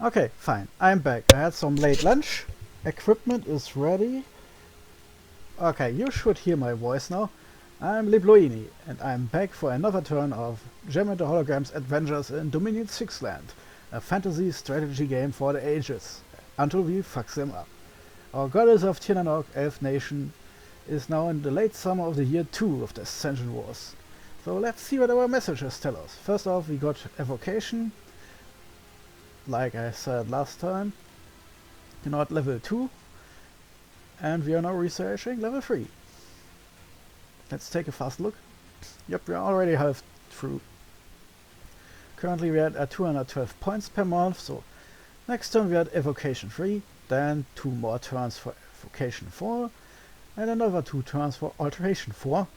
Okay, fine. I'm back. I had some late lunch. Equipment is ready. Okay, you should hear my voice now. I'm Libloini, and I'm back for another turn of Gem and the Hologram's Adventures in Dominion 6 Land, a fantasy strategy game for the ages, until we fuck them up. Our goddess of TNN Elf Nation is now in the late summer of the year 2 of the Ascension Wars. So let's see what our messages tell us. First off, we got evocation, like I said last time, not level 2, and we are now researching level 3. Let's take a fast look. Yep, we are already half through. Currently we are at 212 points per month, so next turn we had evocation 3, then 2 more turns for evocation 4, and another 2 turns for alteration 4.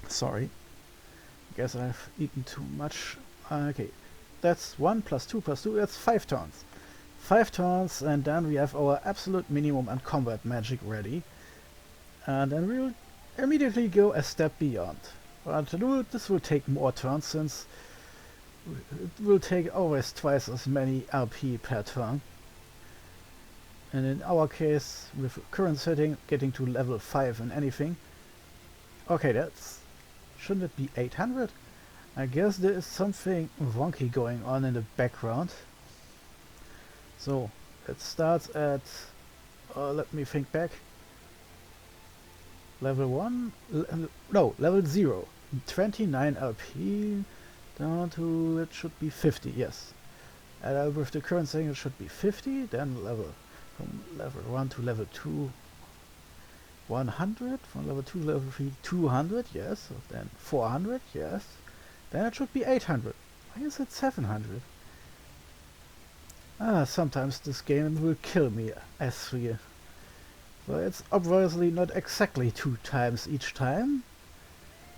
Sorry, guess I've eaten too much. Okay, that's 1 plus 2 plus 2, that's 5 turns. 5 turns, and then we have our absolute minimum and combat magic ready. And then we'll immediately go a step beyond. But this will take more turns, since it will take always twice as many RP per turn. And in our case, with current setting, getting to level 5 and anything. Okay, that's... shouldn't it be 800? I guess there is something wonky going on in the background. So, it starts at... let me think back. Level 1? No, level 0. 29 LP down to... it should be 50, yes. And with the current thing it should be 50, then from level 1 to level 2... 100, from level 2 to level 3, 200, yes, then 400, yes, then it should be 800. Why is it 700? Sometimes this game will kill me, S3. So it's obviously not exactly 2 times each time.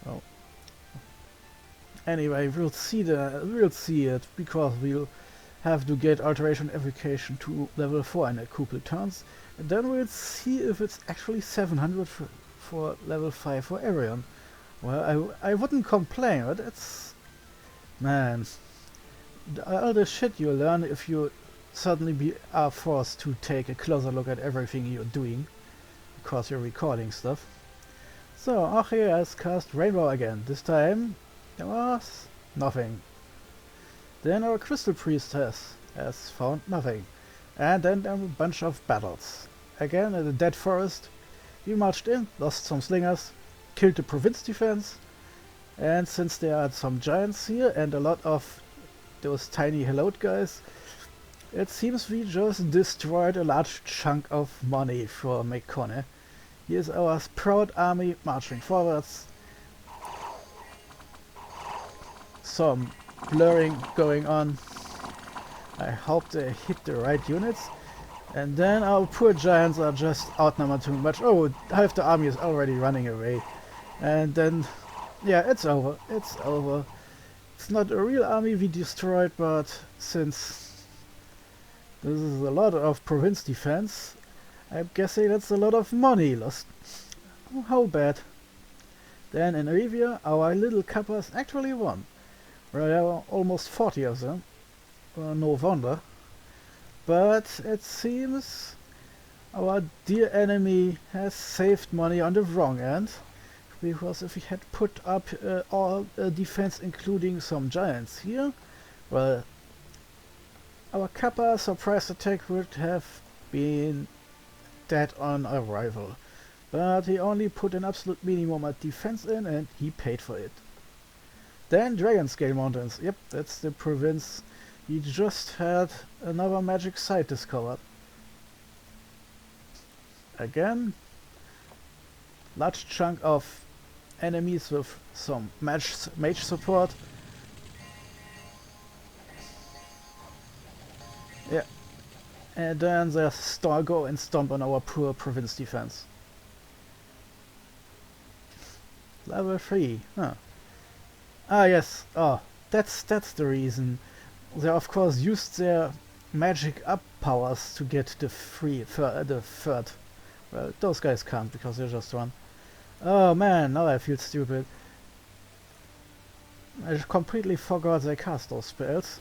Well, anyway, we'll see it, because we'll have to get alteration evocation to level 4 in a couple turns, and then we'll see if it's actually 700 for level 5 for everyone. Well, I wouldn't complain, but it's... man, all the shit you learn if you suddenly are forced to take a closer look at everything you're doing, because you're recording stuff. So, Achille has cast Rainbow again. This time there was nothing. Then our Crystal Priestess has found nothing. And then a bunch of battles. Again in the Dead Forest. We marched in, lost some slingers, killed the province defense, and since there are some giants here and a lot of those tiny hallowed guys, it seems we just destroyed a large chunk of money for Mekone. Here's our proud army marching forwards. Some blurring going on. I hope they hit the right units. And then our poor giants are just outnumbered too much. Oh, half the army is already running away. And then, yeah, it's over. It's over. It's not a real army we destroyed, but since this is a lot of province defense, I'm guessing that's a lot of money lost. Oh, how bad. Then in Rivia, our little Kappas actually won. There are almost 40 of them. No wonder. But it seems our dear enemy has saved money on the wrong end. Because if we had put up all defense, including some giants here, well, our Kappa surprise attack would have been dead on arrival. But he only put an absolute minimum of defense in, and he paid for it. Then Dragon Scale Mountains. Yep, that's the province. He just had another magic site discovered. Again, large chunk of enemies with some mage support. Yeah. And then they go and stomp on our poor province defense. Level 3, huh. Ah yes, oh, that's the reason. They of course used their magic up powers to get the third. Well, those guys can't because they're just one. Oh man, now I feel stupid. I completely forgot they cast those spells.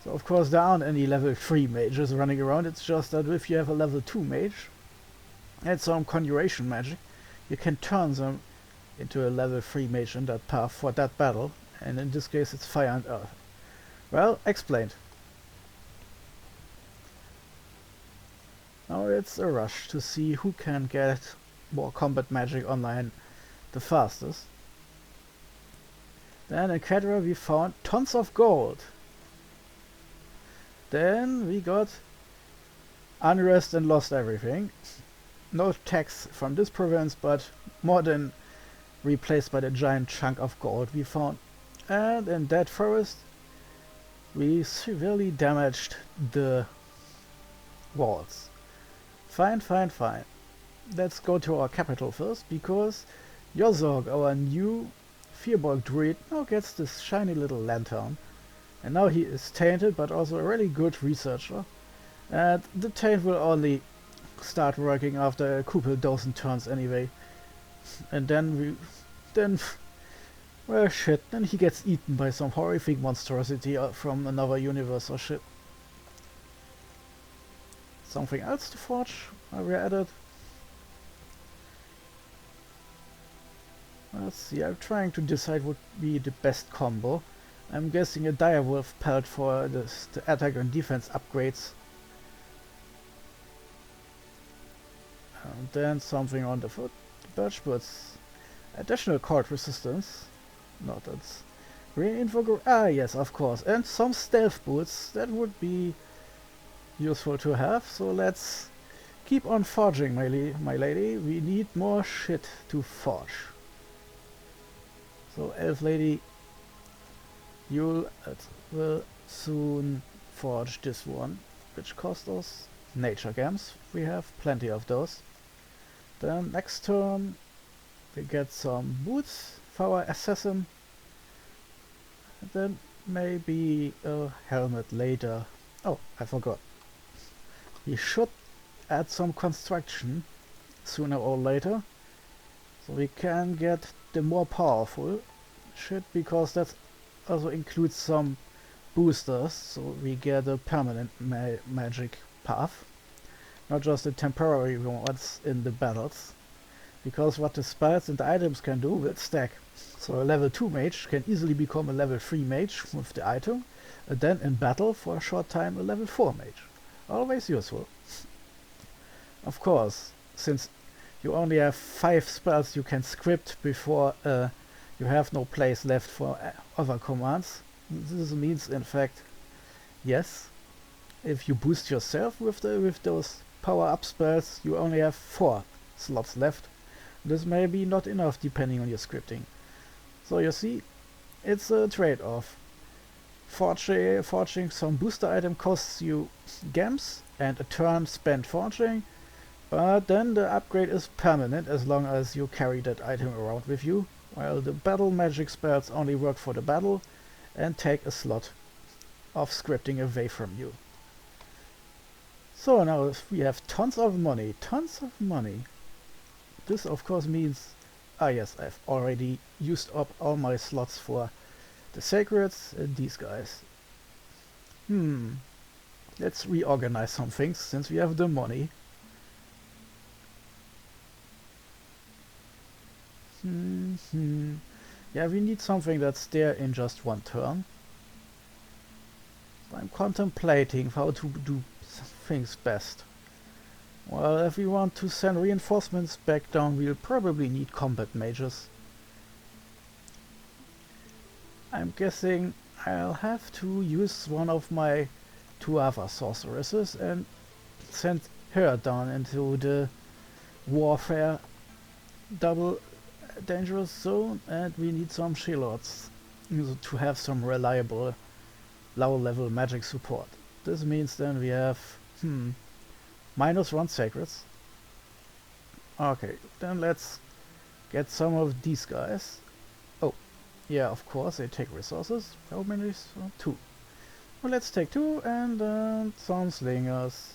So of course there aren't any level 3 mages running around, it's just that if you have a level 2 mage and some conjuration magic, you can turn them into a level 3 mage in that path for that battle, and in this case it's fire and earth. Well, explained. Now it's a rush to see who can get more combat magic online the fastest. Then in Kedra we found tons of gold. Then we got unrest and lost everything. No tax from this province, but more than replaced by the giant chunk of gold we found. And in that forest we severely damaged the walls. Fine, fine, fine. Let's go to our capital first, because Yozog, our new Firbolg druid, now gets this shiny little lantern. And now he is tainted, but also a really good researcher. And the taint will only start working after a couple dozen turns anyway. And then well shit, then he gets eaten by some horrific monstrosity from another universe or shit. Something else to forge while we're at it? Let's see, I'm trying to decide what would be the best combo. I'm guessing a direwolf pelt for the attack and defense upgrades. And then something on the foot. Birch boots. Additional cold resistance. Not that's yes, of course. And some stealth boots. That would be useful to have. So let's keep on forging, my lady. We need more shit to forge. So elf lady, you will soon forge this one, which cost us nature gems. We have plenty of those. Then next turn we get some boots for our assassin. And then maybe a helmet later. Oh, I forgot. We should add some construction sooner or later, so we can get the more powerful shit, because that also includes some boosters, so we get a permanent magic path, not just the temporary ones in the battles, because what the spells and the items can do will stack. So a level 2 mage can easily become a level 3 mage with the item, and then in battle for a short time a level 4 mage. Always useful. Of course, since you only have 5 spells you can script before you have no place left for other commands. This means, in fact, yes, if you boost yourself with those power-up spells, you only have 4 slots left. This may be not enough depending on your scripting. So you see, it's a trade-off. Forging some booster item costs you gems and a turn spent forging, but then the upgrade is permanent as long as you carry that item around with you, while the battle magic spells only work for the battle and take a slot of scripting away from you. So now we have tons of money. This of course means, yes, I've already used up all my slots for the sacreds and these guys. Let's reorganize some things since we have the money. Yeah, we need something that's there in just one turn. I'm contemplating how to do things best. Well, if we want to send reinforcements back down, we'll probably need combat mages. I'm guessing I'll have to use one of my 2 other sorceresses and send her down into the warfare double dangerous zone, and we need some Shelots to have some reliable low level magic support. This means then we have -1 sacreds. Okay, then let's get some of these guys. Oh, yeah, of course they take resources. How many? 2. Well, let's take 2 and then some slingers.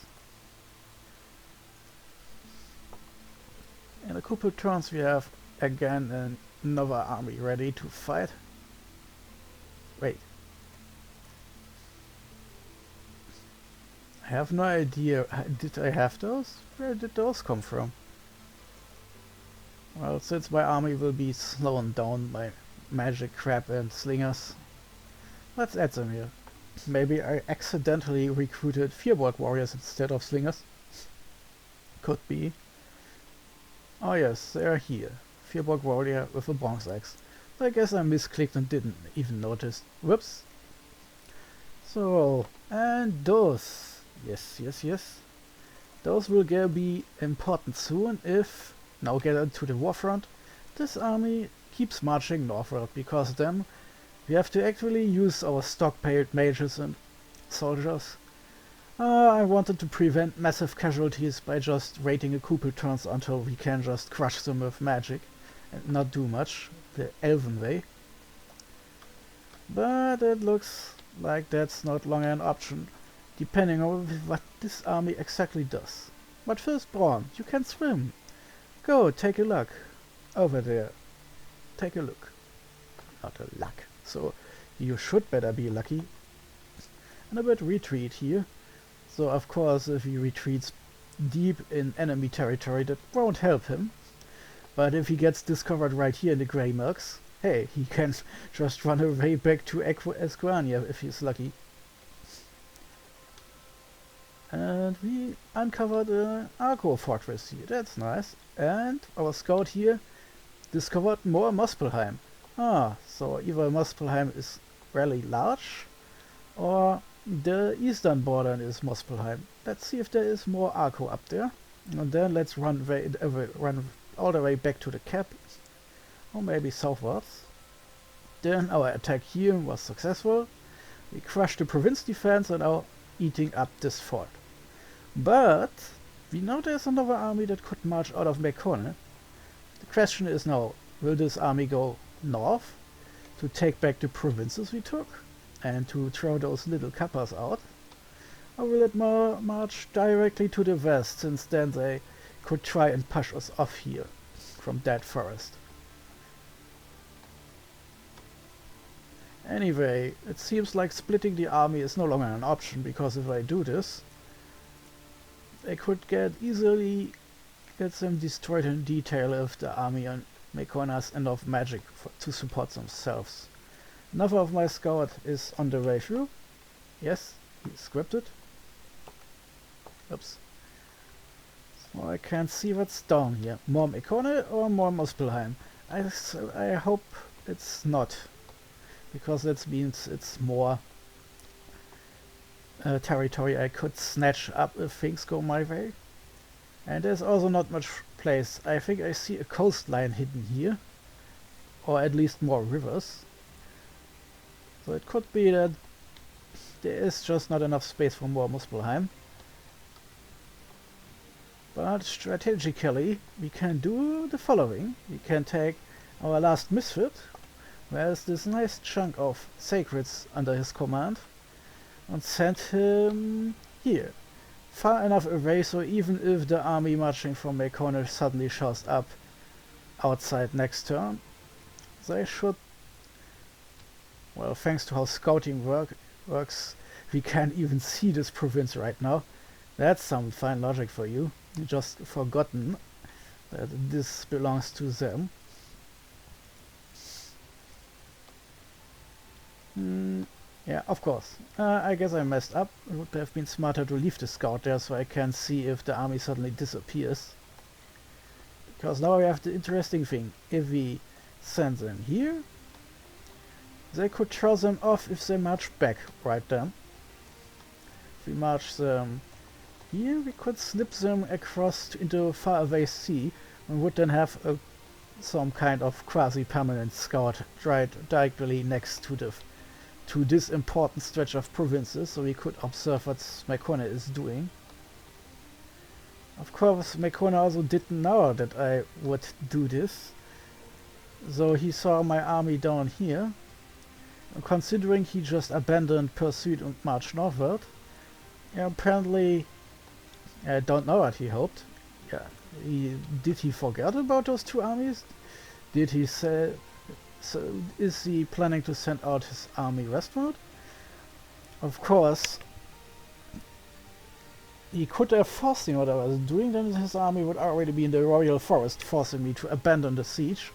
In a couple turns we have again another army ready to fight. Wait. I have no idea. Did I have those? Where did those come from? Well, since my army will be slowed down by magic crap and slingers, let's add them here. Maybe I accidentally recruited Fearborg warriors instead of slingers. Could be. Oh yes, they are here. Fearborg warrior with a bronze axe. I guess I misclicked and didn't even notice. Whoops. So, and those. Yes. Those will be important soon if, now get into the warfront, this army keeps marching northward, because then we have to actually use our stockpiled mages and soldiers. I wanted to prevent massive casualties by just waiting a couple turns until we can just crush them with magic and not do much, the elven way. But it looks like that's not longer an option, depending on what this army exactly does. But first, Braun, you can swim. Go, take a look. Over there. Take a look. Not a luck. So, you should better be lucky. And a bit retreat here. So, of course, if he retreats deep in enemy territory, that won't help him. But if he gets discovered right here in the Grey Milks, hey, he can just run away back to Esquania if he's lucky. And we uncovered an Arco fortress here, that's nice. And our scout here discovered more Muspelheim. Ah, so either Muspelheim is really large, or the eastern border is Muspelheim. Let's see if there is more Arco up there. And then let's run all the way back to the cap, or maybe southwards. Then our attack here was successful. We crushed the province defense and are eating up this fort. But we know there's another army that could march out of Mekone. The question is now, will this army go north to take back the provinces we took and to throw those little kappas out? Or will it march directly to the west, since then they could try and push us off here from that forest? Anyway, it seems like splitting the army is no longer an option, because if I do this, they could easily get them destroyed in detail if the army on Mekone has enough magic to support themselves. Another of my scout is on the way through. Yes, he's scripted. Oops. So I can't see what's down here. More Mekone or more Muspelheim? I hope it's not, because that means it's more territory I could snatch up if things go my way. And there's also not much place. I think I see a coastline hidden here, or at least more rivers. So it could be that there is just not enough space for more Muspelheim. But strategically we can do the following. We can take our last misfit, who has this nice chunk of sacreds under his command, and send him here, far enough away so even if the army marching from Mekone suddenly shows up outside next turn, they should, well, thanks to how scouting works, we can't even see this province right now. That's some fine logic for you. You just forgotten that this belongs to them. Yeah, of course. I guess I messed up. It would have been smarter to leave the scout there so I can see if the army suddenly disappears. Because now we have the interesting thing. If we send them here, they could throw them off if they march back right then. If we march them here, we could slip them across into a faraway sea and would then have some kind of quasi-permanent scout right directly next to this important stretch of provinces, so we could observe what Mekone is doing. Of course, Mekone also didn't know that I would do this, so he saw my army down here. And considering he just abandoned pursuit and marched northward, yeah, apparently I don't know what he hoped. Yeah, did he forget about those two armies? Did he say? So is he planning to send out his army westward? Of course, he could have foreseen what I was doing, then his army would already be in the royal forest, forcing me to abandon the siege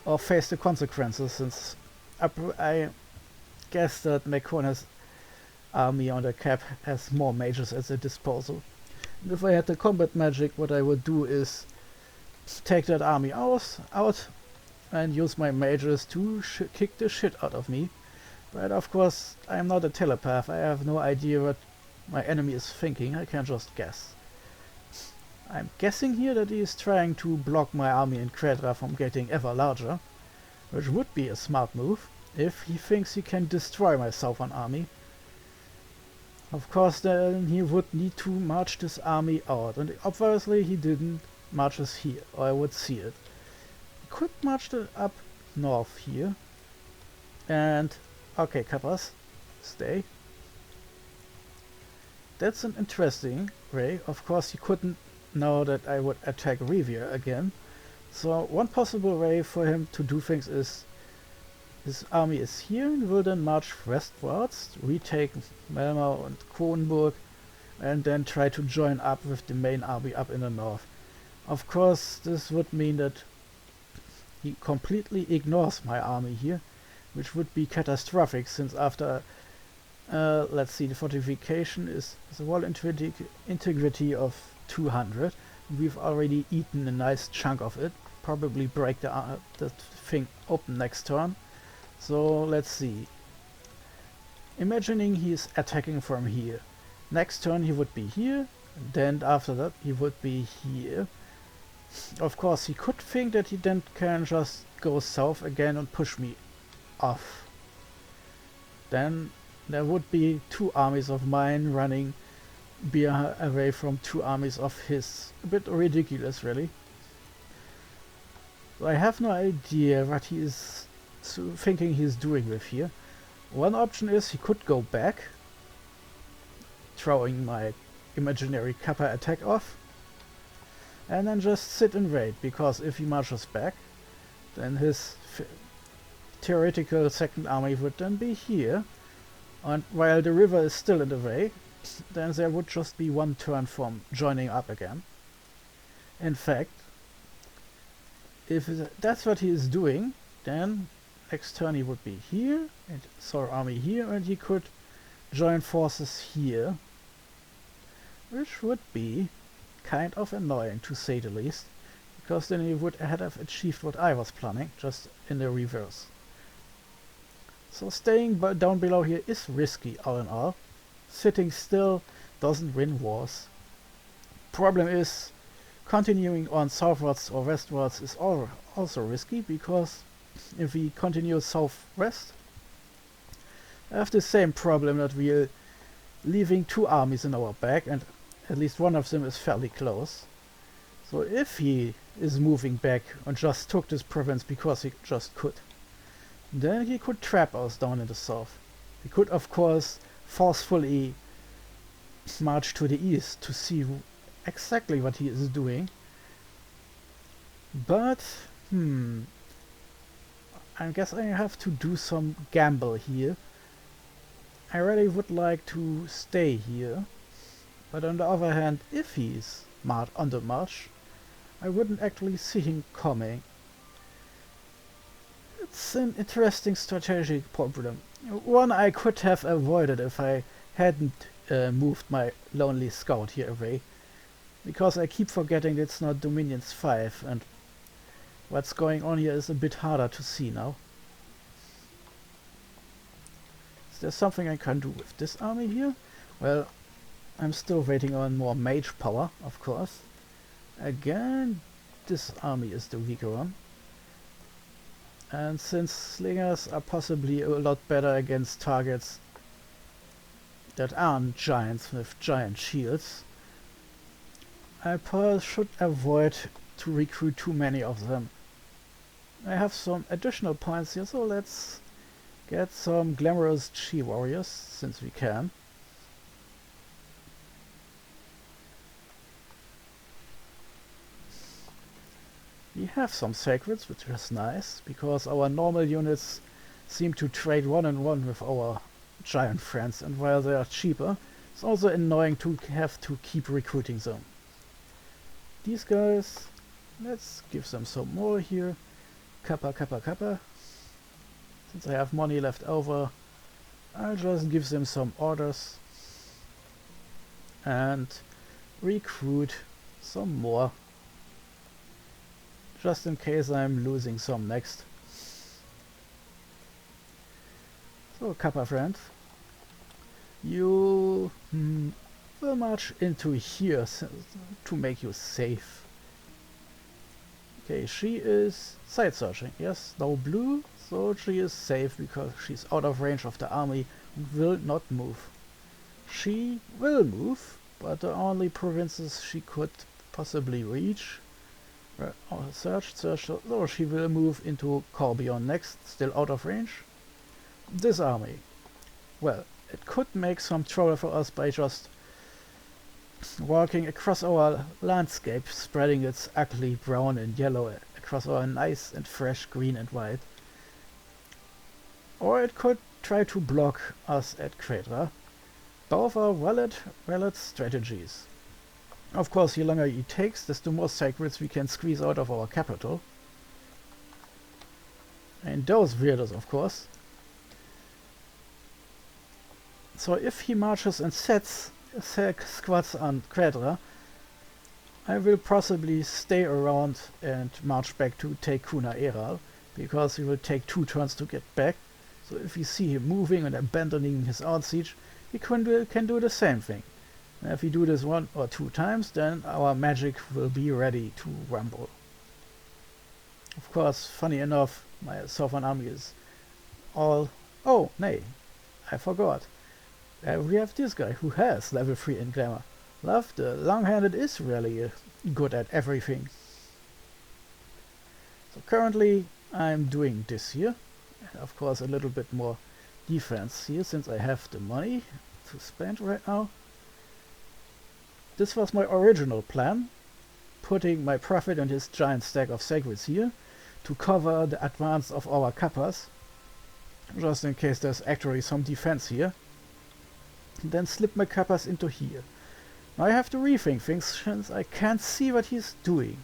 or face the consequences, since I guess that Mekone's army on the cap has more mages at their disposal. And if I had the combat magic, what I would do is take that army out and use my mages to kick the shit out of me. But of course, I am not a telepath. I have no idea what my enemy is thinking. I can just guess. I'm guessing here that he is trying to block my army in Kredra from getting ever larger, which would be a smart move if he thinks he can destroy my southern army. Of course, then he would need to march this army out, and obviously he didn't march us here, or I would see it. He could march it up north here, and okay, Kappas, stay. That's an interesting way. Of course, he couldn't know that I would attack Revere again. So one possible way for him to do things is his army is here and will then march westwards, retake Melmar and Kronenburg, and then try to join up with the main army up in the north. Of course, this would mean that he completely ignores my army here, which would be catastrophic, since after let's see, the fortification is a wall integrity of 200. We've already eaten a nice chunk of it. Probably break the thing open next turn. So let's see. Imagining he's attacking from here. Next turn he would be here. Then after that he would be here. Of course he could think that he then can just go south again and push me off. Then there would be two armies of mine running away from two armies of his. A bit ridiculous, really. So I have no idea what he is thinking he's doing with here. One option is he could go back, throwing my imaginary Kappa attack off, and then just sit and wait, because if he marches back, then his theoretical second army would then be here. And while the river is still in the way, then there would just be one turn from joining up again. In fact, if that's what he is doing, then next turn he would be here, and Sor army here, and he could join forces here, which would be kind of annoying, to say the least, because then he would have achieved what I was planning, just in the reverse. So staying down below here is risky, all in all. Sitting still doesn't win wars. Problem is, continuing on southwards or westwards is also risky, because if we continue southwest, I have the same problem that we're leaving two armies in our back, and at least one of them is fairly close. So if he is moving back and just took this province because he just could, then he could trap us down in the south. He could, of course, forcefully march to the east to see exactly what he is doing. But, I guess I have to do some gamble here. I really would like to stay here. But on the other hand, if he's on the march, I wouldn't actually see him coming. It's an interesting strategic problem. One I could have avoided if I hadn't moved my lonely scout here away. Because I keep forgetting it's not Dominions 5, and what's going on here is a bit harder to see now. Is there something I can do with this army here? Well, I'm still waiting on more mage power, of course. Again, this army is the weaker one. And since slingers are possibly a lot better against targets that aren't giants with giant shields, I should avoid to recruit too many of them. I have some additional points here, so let's get some glamorous chi warriors, since we can. We have some sacreds, which is nice, because our normal units seem to trade 1-on-1 with our giant friends, and while they are cheaper, It's also annoying to have to keep recruiting them. These guys, let's give them some more here. Kappa, kappa, kappa. Since I have money left over, I'll just give them some orders and recruit some more, just in case I'm losing some next. So, Kappa friend, you will march into here to make you safe. Okay, she is side searching, yes, now blue, so she is safe because she's out of range of the army and will not move. She will move, but the only provinces she could possibly reach. Search, so she will move into Corbion next, still out of range. This army, well, it could make some trouble for us by just walking across our landscape, spreading its ugly brown and yellow across our nice and fresh green and white. Or it could try to block us at Kretra. Both are valid strategies. Of course, the longer it takes, desto more sacreds we can squeeze out of our capital. And those weirdos, of course. So if he marches and sets squads on Kretra, I will possibly stay around and march back to take Kuna Eral, because he will take 2 turns to get back. So if we see him moving and abandoning his own siege, we can do the same thing. And if we do this 1 or 2 times, then our magic will be ready to rumble. Of course, funny enough, my Southern army is all... Oh, nay, I forgot. We have this guy who has level 3 in Glamour. Love, the long-handed is really good at everything. So currently I'm doing this here. And of course a little bit more defense here, since I have the money to spend right now. This was my original plan, putting my prophet and his giant stack of sacreds here to cover the advance of our kappas, just in case there's actually some defense here. And then slip my kappas into here. Now I have to rethink things since I can't see what he's doing.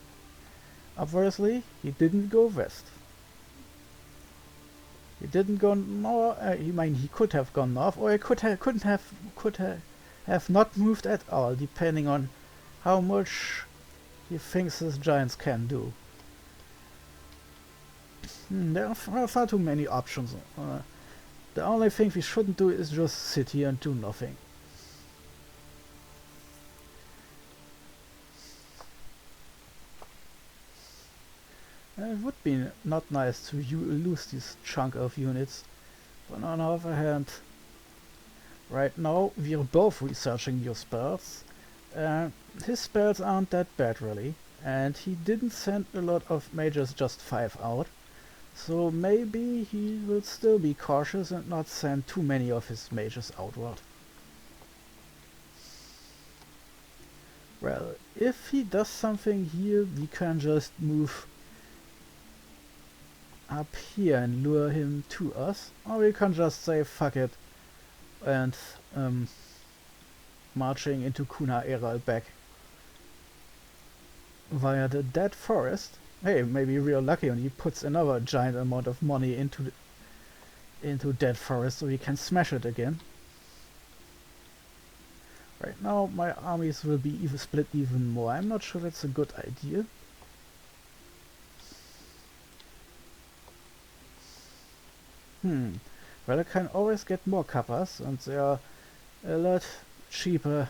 Obviously, he didn't go west. He didn't go north. He could have gone north, or he could have not moved at all, depending on how much he thinks his giants can do. There are far too many options. The only thing we shouldn't do is just sit here and do nothing. It would be not nice to lose this chunk of units, but on the other hand, right now we are both researching your spells. His spells aren't that bad really, and he didn't send a lot of mages, just 5 out. So maybe he will still be cautious and not send too many of his mages outward. Well, if he does something here, we can just move up here and lure him to us, or we can just say fuck it and marching into Kuna Eral back via the dead forest. Hey, maybe we are lucky and he puts another giant amount of money into dead forest so we can smash it again. Right now my armies will be split even more. I'm not sure that's a good idea. Well, I can always get more kappas, and they are a lot cheaper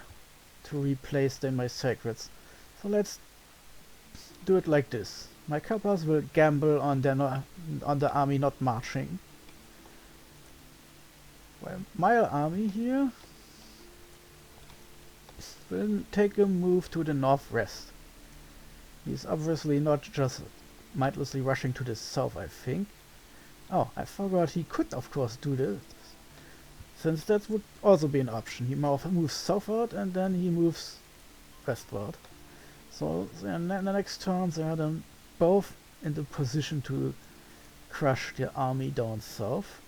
to replace than my sacreds. So let's do it like this. My kappas will gamble on the army not marching. Well, my army here will take a move to the northwest. He's obviously not just mindlessly rushing to the south, I think. Oh, I forgot he could of course do this, since that would also be an option. He moves southward and then he moves westward. So in the next turn they are then both in the position to crush the army down south.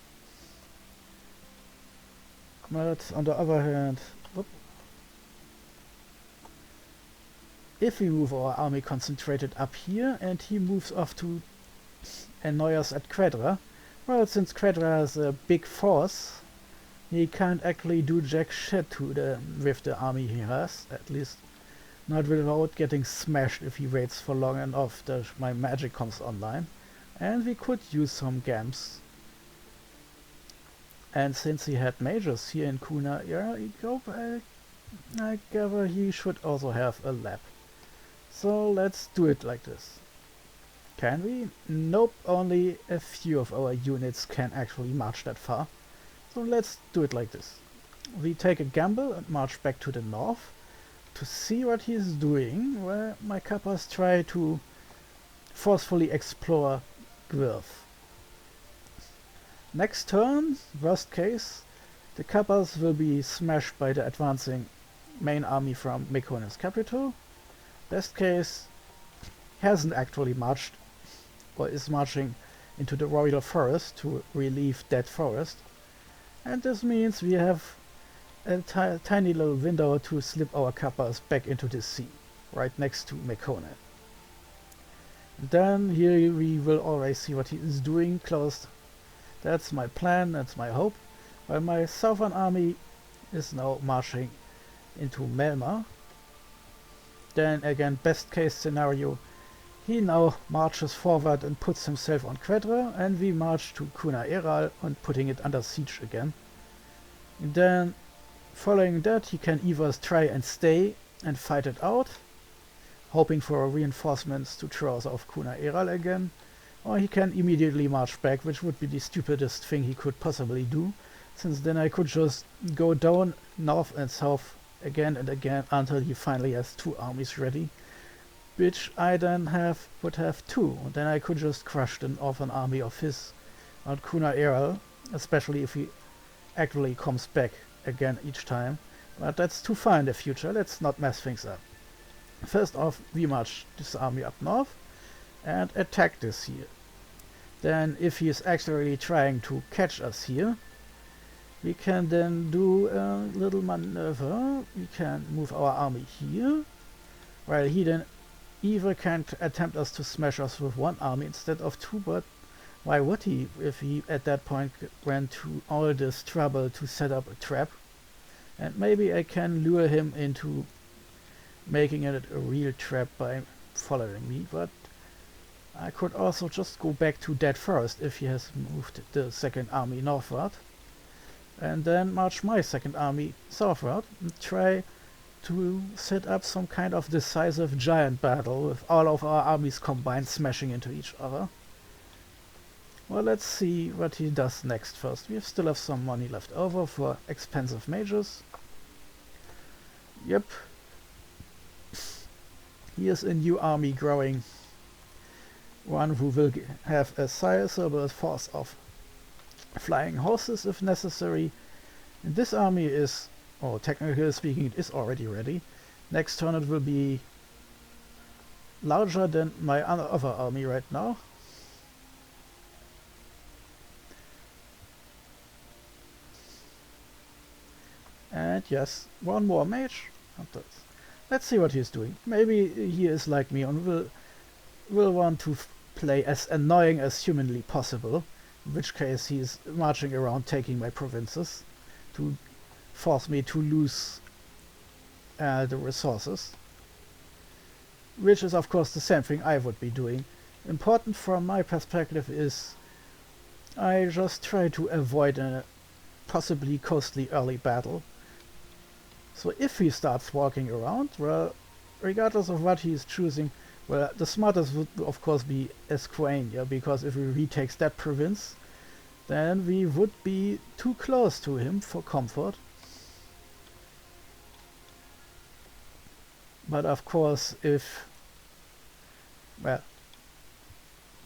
But on the other hand, if we move our army concentrated up here and he moves off to annoy us at Quadra, well, since Quadra has a big force, he can't actually do jack shit with the army he has, at least not without getting smashed if he waits for long enough that my magic comes online. And we could use some Gamps. And since he had mages here in Kuna, yeah, I gather he should also have a lab. So let's do it like this. Can we? Nope, only a few of our units can actually march that far. So let's do it like this. We take a gamble and march back to the north to see what he's doing, where my Kappas try to forcefully explore Gwyrth. Next turn, worst case, the Kappas will be smashed by the advancing main army from Mekone's capital. Best case, hasn't actually marched, or is marching into the royal forest to relieve that forest. And this means we have a tiny little window to slip our Kappas back into the sea, right next to Mekone. Then here we will always see what he is doing close. That's my plan, that's my hope. While my southern army is now marching into Melma. Then again, best case scenario, he now marches forward and puts himself on Quadra, and we march to Kuna Eral and putting it under siege again. And then following that, he can either try and stay and fight it out, hoping for reinforcements to throw us off Kuna Eral again, or he can immediately march back, which would be the stupidest thing he could possibly do, since then I could just go down north and south again and again until he finally has two armies ready, which I then would have two, and then I could just crush the northern army of his on Kuna Eral, especially if he actually comes back again each time. But that's too far in the future, let's not mess things up. First off, we march this army up north and attack this here. Then if he is actually trying to catch us here, we can then do a little maneuver. We can move our army here, while he then either can attempt us to smash us with one army instead of two, but why would he if he at that point went to all this trouble to set up a trap? And maybe I can lure him into making it a real trap by following me, but I could also just go back to that forest if he has moved the second army northward, and then march my second army southward and try to set up some kind of decisive giant battle with all of our armies combined smashing into each other. Well, let's see what he does next first. We still have some money left over for expensive mages. Yep. Here's a new army growing. One who will have a sizable force of flying horses if necessary. And this army is, or technically speaking, it is already ready. Next turn it will be larger than my other army right now. And yes, one more mage. Let's see what he's doing. Maybe he is like me and will want to play as annoying as humanly possible, in which case he's marching around taking my provinces to force me to lose the resources, which is of course the same thing I would be doing. Important from my perspective is I just try to avoid a possibly costly early battle. So if he starts walking around, well, regardless of what he's choosing, well, the smartest would of course be Esquania, because if he retakes that province, then we would be too close to him for comfort. But of course, if, well,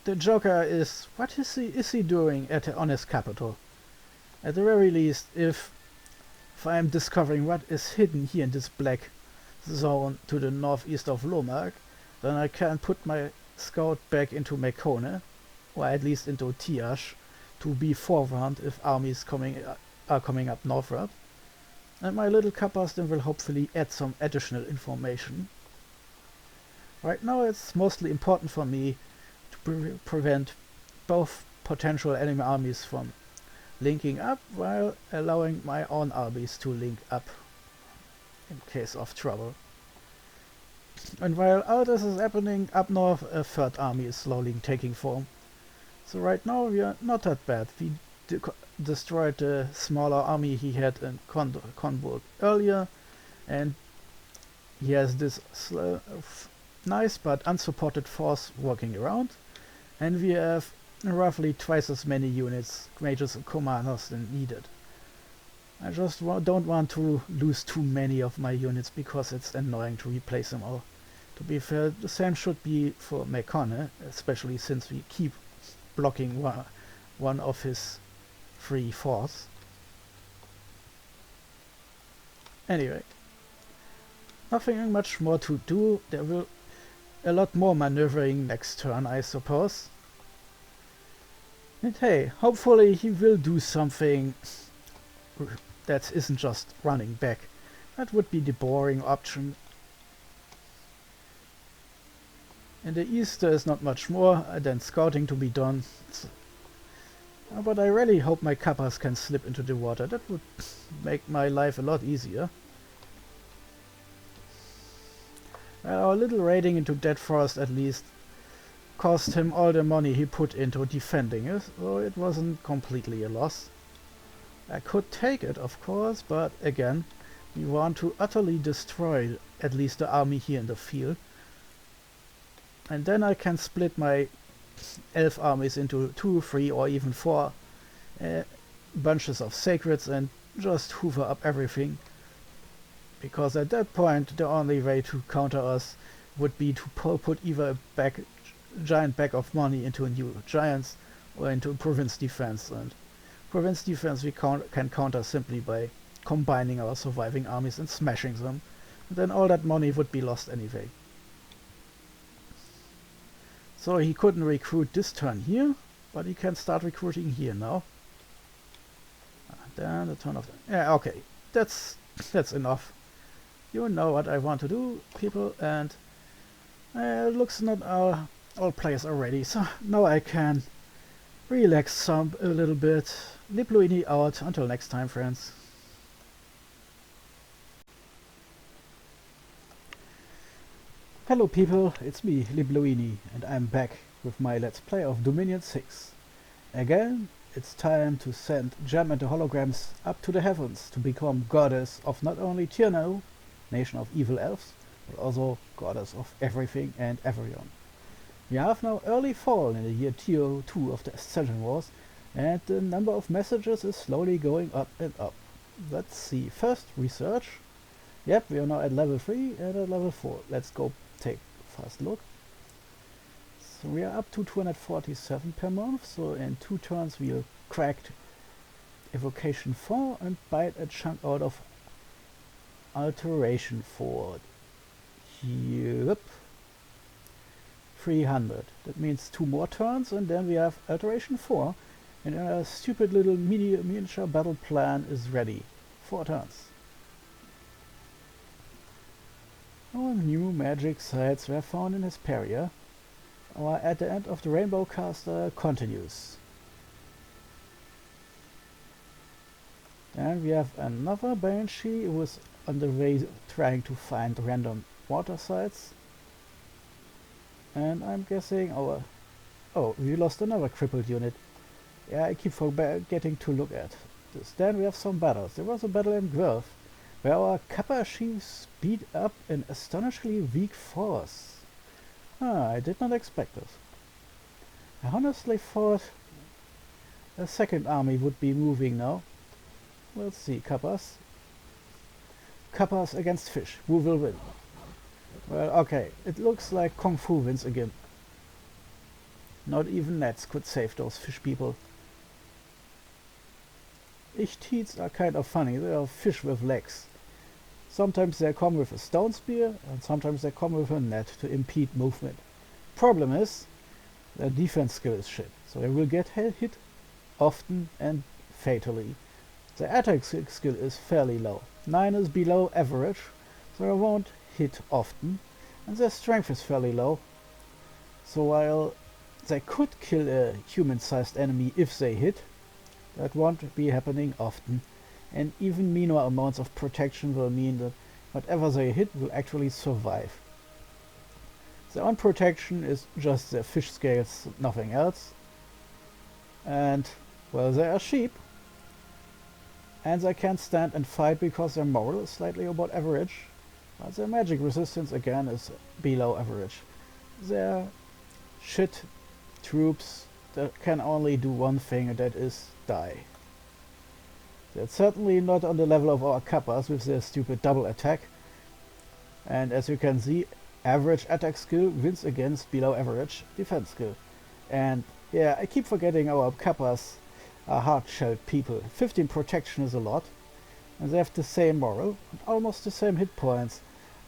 the Joker is, what is he doing on his capital? At the very least, if I am discovering what is hidden here in this black zone to the northeast of Lomark, then I can put my scout back into Mekone, or at least into Tiash, to be forewarned if armies are coming up northward. And my little Kappas then will hopefully add some additional information. Right now it's mostly important for me to prevent both potential enemy armies from linking up while allowing my own armies to link up in case of trouble. And while all this is happening up north, a third army is slowly taking form. So right now we are not that bad. We destroyed the smaller army he had in Conburg earlier, and he has this nice but unsupported force working around, and we have roughly twice as many units, mages and commanders than needed. I just don't want to lose too many of my units because it's annoying to replace them all. To be fair, the same should be for Mekone, especially since we keep blocking one of his 3 forts. Anyway, nothing much more to do. There will a lot more maneuvering next turn, I suppose. And hey, hopefully he will do something that isn't just running back. That would be the boring option. In the east there is not much more than scouting to be done. But I really hope my kappas can slip into the water. That would make my life a lot easier. Well, our little raiding into Dead Forest at least cost him all the money he put into defending it, so it wasn't completely a loss. I could take it, of course, but again, we want to utterly destroy at least the army here in the field. And then I can split my elf armies into 2, 3 or even 4 bunches of sacreds and just hoover up everything. Because at that point the only way to counter us would be to put either a giant bag of money into a new giants or into province defense, and province defense we can counter simply by combining our surviving armies and smashing them. And then all that money would be lost anyway. So he couldn't recruit this turn here, but he can start recruiting here now. Then the turn of the... Yeah, okay. That's enough. You know what I want to do, people, and it looks not all players are ready, so now I can relax a little bit. Libluini out. Until next time, friends. Hello people, it's me, Libluini, and I'm back with my Let's Play of Dominion 6. Again, it's time to send Gem and the holograms up to the heavens to become goddess of not only TNN, nation of evil elves, but also goddess of everything and everyone. We have now early fall in the year TO2 of the Ascension Wars, and the number of messages is slowly going up and up. Let's see, first research. Yep, we are now at level 3 and at level 4. Let's go take a fast look. So we are up to 247 per month, so in 2 turns we'll crack evocation 4 and bite a chunk out of alteration 4. Yep. 300. That means 2 more turns and then we have alteration 4 and our stupid little miniature battle plan is ready. 4 turns. Our new magic sites were found in Hesperia. Our At the End of the Rainbow caster continues. And we have another Banshee who is on the way trying to find random water sites. And I'm guessing our... Oh, we lost another crippled unit. Yeah, I keep forgetting to look at this. Then we have some battles. There was a battle in Guelph, where our Kappa chiefs beat up an astonishingly weak force. I did not expect this. I honestly thought a second army would be moving now. We'll see, Kappas. Kappas against fish. Who will win? Well, okay, it looks like Kung Fu wins again. Not even nets could save those fish people. Ichthyids are kind of funny. They are fish with legs. Sometimes they come with a stone spear, and sometimes they come with a net to impede movement. Problem is, their defense skill is shit, so they will get hit often and fatally. Their attack skill is fairly low. 9 is below average, so they won't hit often, and their strength is fairly low. So while they could kill a human-sized enemy if they hit, that won't be happening often, and even minor amounts of protection will mean that whatever they hit will actually survive. Their own protection is just their fish scales, nothing else. And, well, they are sheep, and they can't stand and fight because their moral is slightly above average, but their magic resistance again is below average. They're shit troops that can only do one thing, and that is die. That's certainly not on the level of our kappas with their stupid double attack, and as you can see, average attack skill wins against below average defense skill. And yeah, I keep forgetting our kappas are hard-shelled people. 15 protection is a lot, and they have the same moral and almost the same hit points.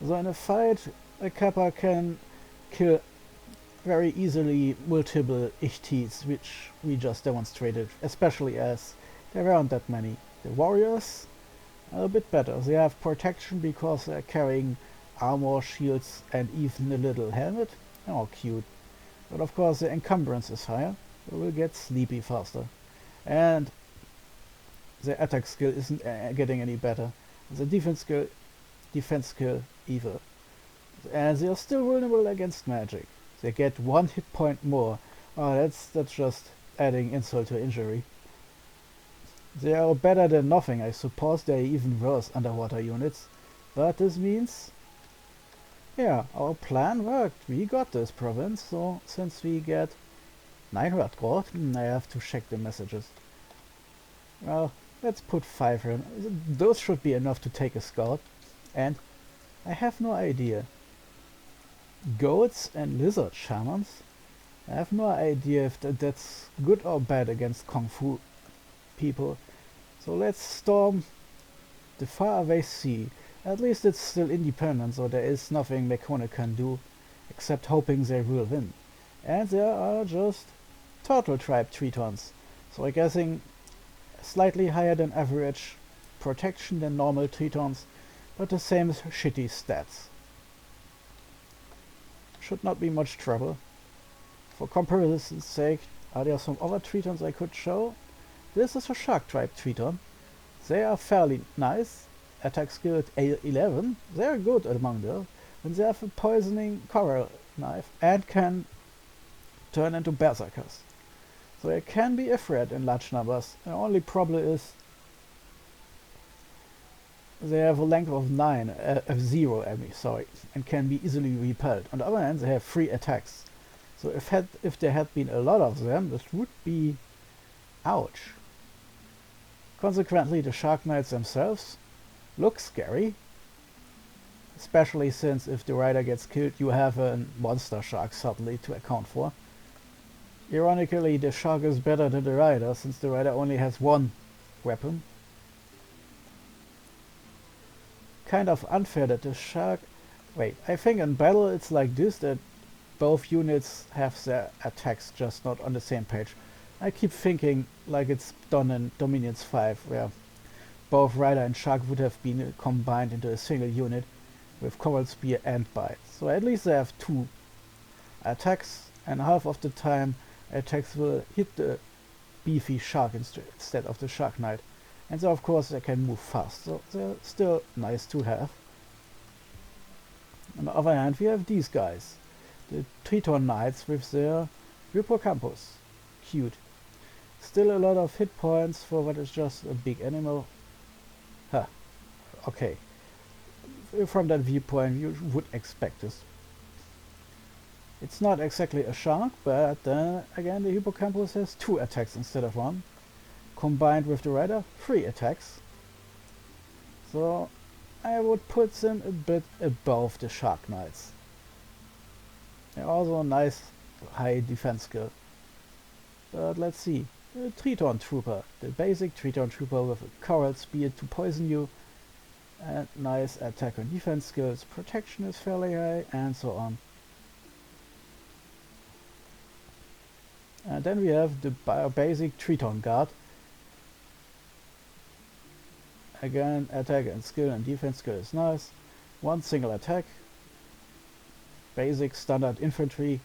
So in a fight, a kappa can kill very easily multiple ichthys, which we just demonstrated, especially as there aren't that many. The warriors are a bit better. They have protection because they're carrying armor, shields, and even a little helmet. Oh, cute. But of course the encumbrance is higher, so we'll get sleepy faster. And the attack skill isn't getting any better. The defense skill either. And they are still vulnerable against magic. They get 1 hit point more. Oh, that's just adding insult to injury. They are better than nothing. I suppose they're even worse underwater units. But this means, yeah, our plan worked. We got this province, so since we get 900 gold, I have to check the messages. Well, let's put 5 in. Those should be enough to take a scout. And I have no idea. Goats and lizard shamans? I have no idea if that's good or bad against Kung Fu people. So let's storm the faraway sea. At least it's still independent, so there is nothing Mekone can do except hoping they will win. And there are just turtle tribe tritons, so I'm guessing slightly higher than average protection than normal tritons, but the same shitty stats. Should not be much trouble. For comparison's sake, are there some other tritons I could show? This is a shark tribe triton. They are fairly nice. Attack skill at 11. They are good among them. And they have a poisoning coral knife and can turn into berserkers. So they can be a threat in large numbers. The only problem is they have a length of 0, and can be easily repelled. On the other hand, they have 3 attacks. So if there had been a lot of them, this would be ouch. Consequently, the Shark Knights themselves look scary, especially since if the rider gets killed, you have a monster shark suddenly to account for. Ironically, the shark is better than the rider, since the rider only has 1 weapon. Kind of unfair that the shark... Wait, I think in battle it's like this, that both units have their attacks just not on the same page. I keep thinking like it's done in Dominions 5, where both Rider and Shark would have been combined into a single unit with Coral Spear and Bite. So at least they have 2 attacks, and half of the time attacks will hit the beefy shark instead of the Shark Knight. And so of course they can move fast, so they're still nice to have. On the other hand, we have these guys, the Triton Knights with their Hippocampus. Cute. Still a lot of hit points for what is just a big animal. Huh. Okay. From that viewpoint, you would expect this. It's not exactly a shark, but again, the Hippocampus has 2 attacks instead of 1. Combined with the Rider, 3 attacks. So I would put them a bit above the Shark Knights. They're also a nice high defense skill. But let's see. The Triton Trooper. The basic Triton Trooper with a Coral Spear to poison you. And nice attack and defense skills. Protection is fairly high, and so on. And then we have the basic Triton Guard. Again, attack and skill and defense skill is nice. 1 single attack. basic standard infantry.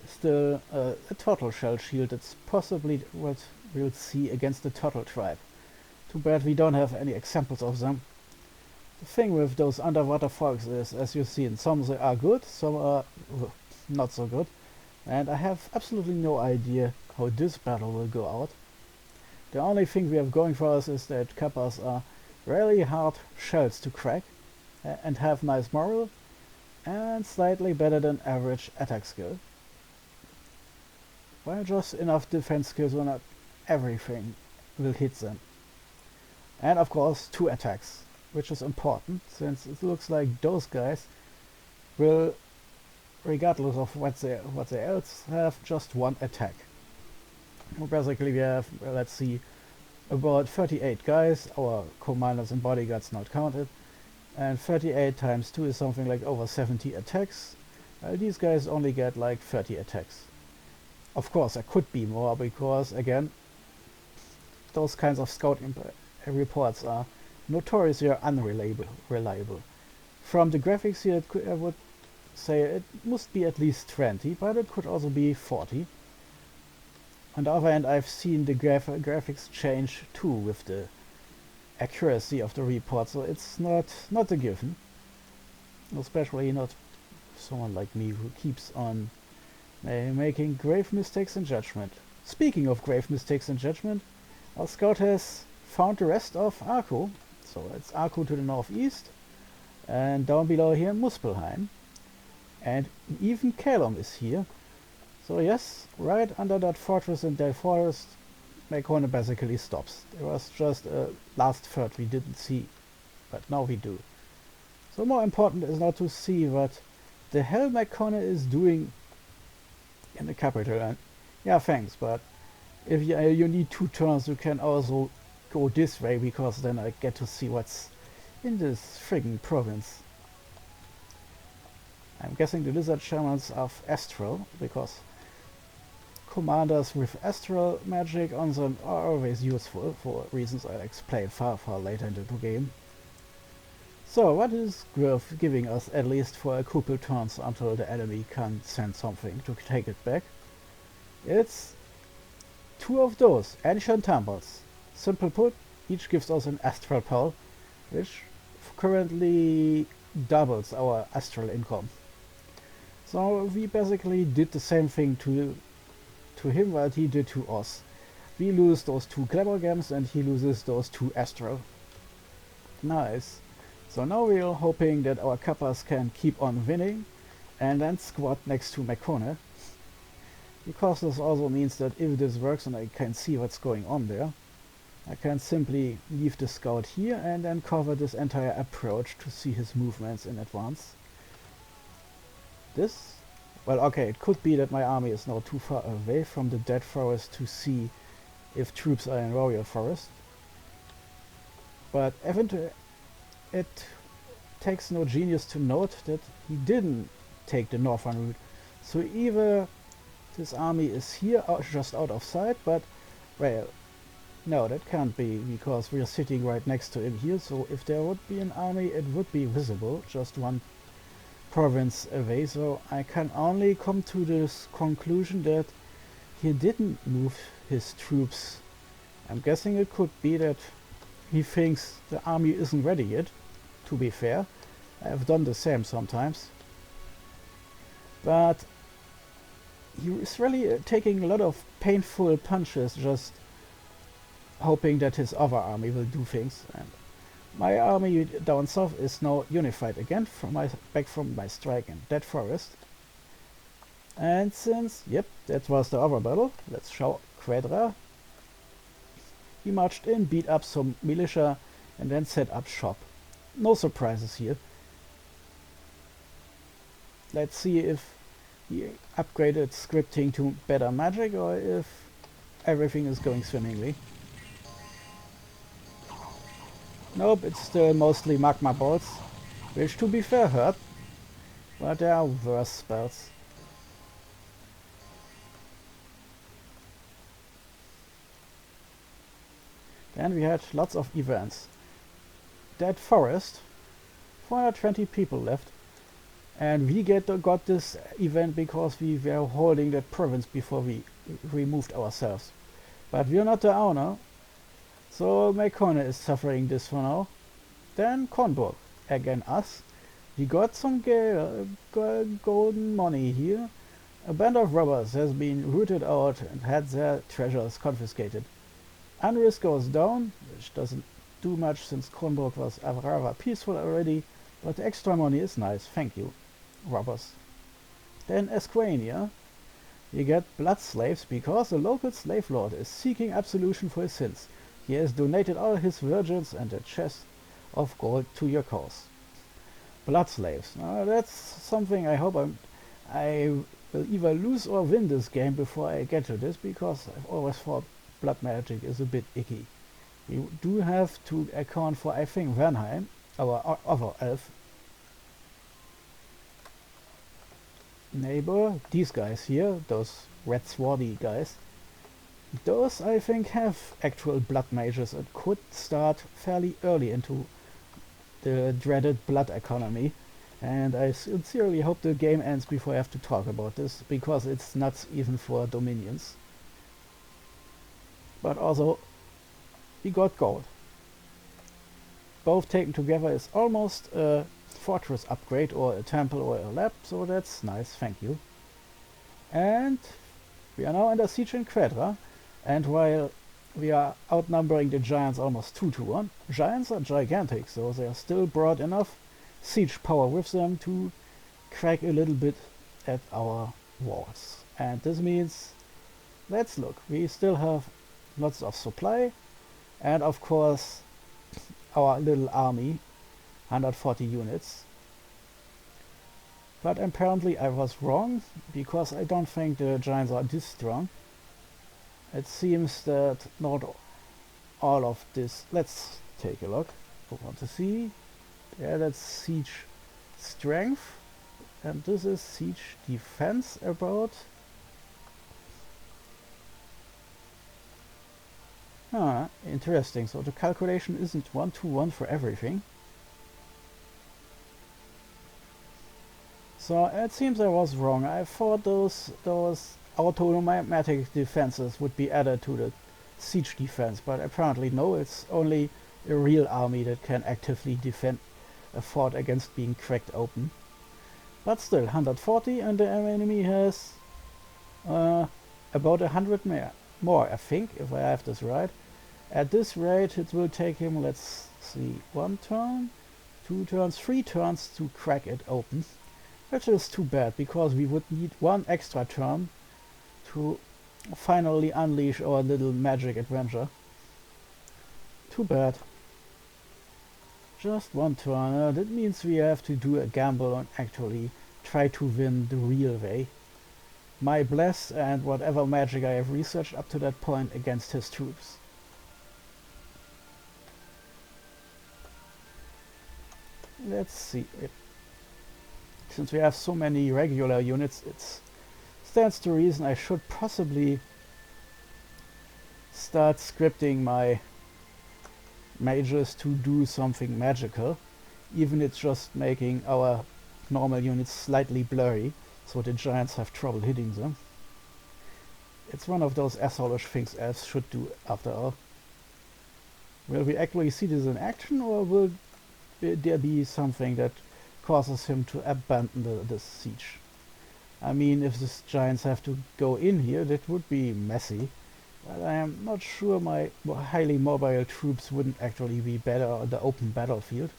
Still a turtle shell shield. It's possibly what we'll see against the turtle tribe. Too bad we don't have any examples of them. The thing with those underwater fogs is, as you see, some they are good, some are not so good. And I have absolutely no idea how this battle will go out. The only thing we have going for us is that Kappas are really hard shells to crack and have nice morale and slightly better than average attack skill. Well, just enough defense skills so not everything will hit them. And of course 2 attacks, which is important since it looks like those guys will, regardless of what they else have, just 1 attack. Basically we have, let's see, about 38 guys, our commanders and bodyguards not counted, and 38 times 2 is something like over 70 attacks. These guys only get like 30 attacks. Of course there could be more because again those kinds of scout reports are notoriously unreliable. From the graphics here I would say it must be at least 20, but it could also be 40. On the other hand, I've seen the graphics change too with the accuracy of the report, so it's not a given. Especially not someone like me who keeps on making grave mistakes in judgment. Speaking of grave mistakes in judgment, our scout has found the rest of Arco. So it's Arco to the northeast, and down below here Muspelheim. And even Kalom is here. So yes, right under that fortress in Del Forest, Mekone basically stops. There was just a last third we didn't see, but now we do. So more important is now to see what the hell Mekone is doing in the capital. And yeah, thanks, but if you need 2 turns, you can also go this way, because then I get to see what's in this friggin' province. I'm guessing the lizard shamans are astral, because commanders with astral magic on them are always useful for reasons I'll explain far later into the game. So what is Growth giving us at least for a couple turns until the enemy can send something to take it back? It's 2 of those ancient temples. Simple put, each gives us an astral pearl, which currently doubles our astral income. So we basically did the same thing to him what he did to us. We lose those 2 glamour gems and he loses those 2 astral. Nice. So now we're hoping that our Kappas can keep on winning and then squat next to Mekone. Because this also means that if this works and I can see what's going on there, I can simply leave the scout here and then cover this entire approach to see his movements in advance. This? Well, okay, it could be that my army is now too far away from the dead forest to see if troops are in Royal Forest. But eventually, it takes no genius to note that he didn't take the northern route. So either this army is here, just out of sight, but, well, no, that can't be, because we are sitting right next to him here, so if there would be an army, it would be visible, just 1 province away, so I can only come to this conclusion that he didn't move his troops. I'm guessing it could be that he thinks the army isn't ready yet, to be fair. I have done the same sometimes. But he is really taking a lot of painful punches, just hoping that his other army will do things. And my army down south is now unified again back from my strike in Dead Forest. And since, yep, that was the other battle, let's show Quadra. He marched in, beat up some militia, and then set up shop. No surprises here. Let's see if he upgraded scripting to better magic or if everything is going swimmingly. Nope, it's still mostly magma bolts, which to be fair hurt, but there are worse spells. Then we had lots of events. Dead Forest, 420 people left, And we got this event because we were holding that province before we removed ourselves. But we're not the owner, so Mekone is suffering this for now. Then Kornburg, again us. We got some golden money here. A band of robbers has been rooted out and had their treasures confiscated. Unrisk goes down, which doesn't do much since Kronburg was rather peaceful already, but the extra money is nice, thank you, robbers. Then Esquania, you get blood slaves because the local slave lord is seeking absolution for his sins. He has donated all his virgins and a chest of gold to your cause. Blood slaves. Now that's something I hope I will either lose or win this game before I get to this, because I've always thought blood magic is a bit icky. We do have to account for, I think, Elfheim, our other elf neighbor. These guys here, those red swarthy guys, those I think have actual blood mages and could start fairly early into the dreaded blood economy. And I sincerely hope the game ends before I have to talk about this, because it's nuts even for Dominions. But also, we got gold. Both taken together is almost a fortress upgrade or a temple or a lab, so that's nice, thank you. And we are now under siege in Quedra, and while we are outnumbering the giants almost 2-1, giants are gigantic, so they are still broad enough siege power with them to crack a little bit at our walls. And this means, let's look, we still have lots of supply, and of course our little army, 140 units. But apparently I was wrong, because I don't think the giants are this strong. It seems that not all of this. Let's take a look. I want to see. Yeah, that's siege strength, and this is siege defense about. Ah, interesting. So the calculation isn't 1-1 for everything. So it seems I was wrong. I thought those automatic defenses would be added to the siege defense, but apparently no, it's only a real army that can actively defend a fort against being cracked open. But still, 140, and the enemy has about 100 more, I think, if I have this right. At this rate, it will take him, let's see, 1 turn, 2 turns, 3 turns to crack it open. Which is too bad, because we would need 1 extra turn to finally unleash our little magic adventure. Too bad. Just 1 turn. That means we have to do a gamble and actually try to win the real way. My bless and whatever magic I have researched up to that point against his troops. Let's see. Since we have so many regular units, it stands to reason I should possibly start scripting my mages to do something magical, even it's just making our normal units slightly blurry, so the giants have trouble hitting them. It's one of those asshole-ish things elves should do, after all. Will we actually see this in action, or will there be something that causes him to abandon the siege? I mean, if the giants have to go in here, that would be messy. But I am not sure my highly mobile troops wouldn't actually be better on the open battlefield.